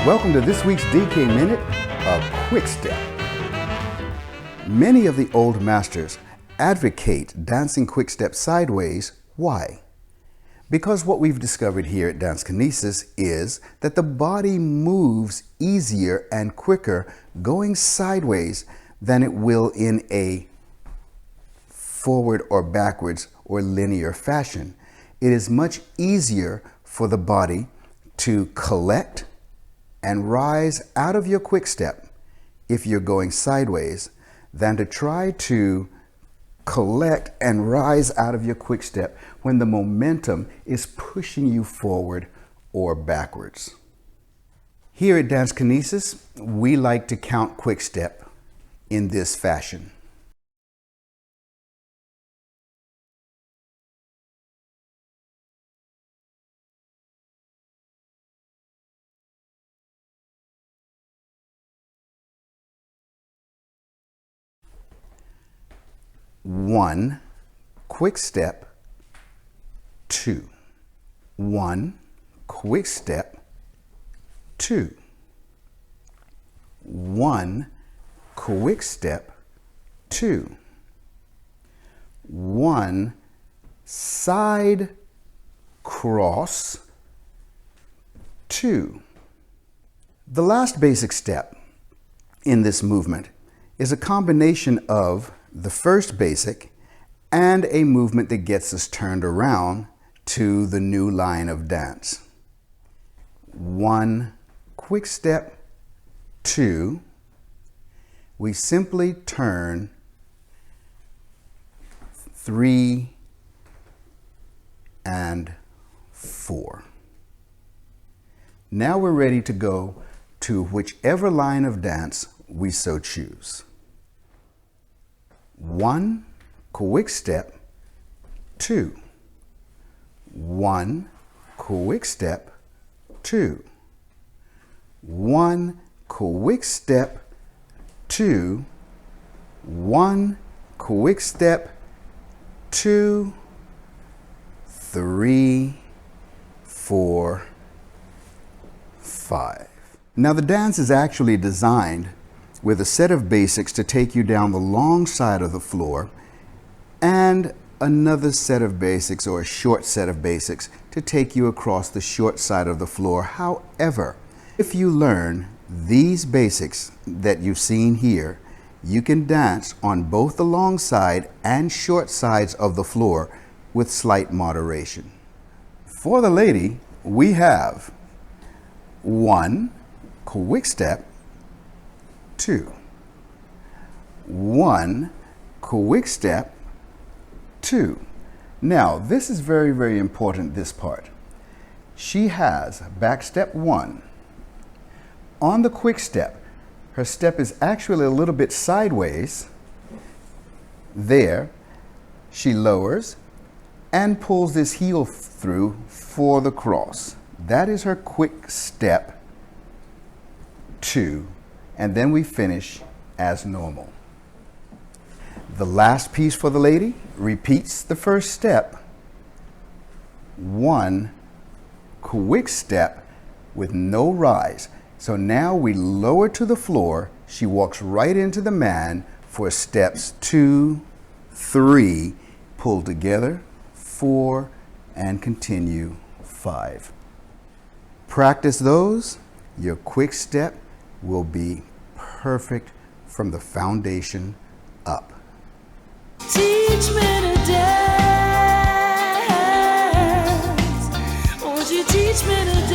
Welcome to this week's DK Minute of Quickstep. Many of the old masters advocate dancing quickstep sideways. Why? Because what we've discovered here at DanceKinesis is that the body moves easier and quicker going sideways than it will in a forward or backwards or linear fashion. It is much easier for the body to collect and rise out of your quickstep if you're going sideways than to try to collect and rise out of your quickstep when the momentum is pushing you forward or backwards. Here at DanceKinesis, we like to count quickstep in this fashion. One, quick step, two. One, quick step, two. One, quick step, two. One, side cross, two. The last basic step in this movement is a combination of the first basic and a movement that gets us turned around to the new line of dance. One, quick step, two. We simply turn, three, and four. Now we're ready to go to whichever line of dance we so choose. One, quick step, two. One, quick step, two. One, quick step, two. One, quick step, two, three, four, five. Now the dance is actually designed with a set of basics to take you down the long side of the floor and another set of basics or a short set of basics to take you across the short side of the floor. However, if you learn these basics that you've seen here, you can dance on both the long side and short sides of the floor with slight moderation. For the lady, we have one, quick step, two. One, quick step, two. Now, this is very, very important, this part. She has back step one. On the quick step, her step is actually a little bit sideways. There, she lowers and pulls this heel through for the cross. That is her quick step, two. And then we finish as normal. The last piece for the lady repeats the first step. One, quick step with no rise. So now we lower to the floor. She walks right into the man for steps two, three, pull together, four, and continue, five. Practice those. Your quick step will be perfect from the foundation up. Teach me to dance. Won't you teach me to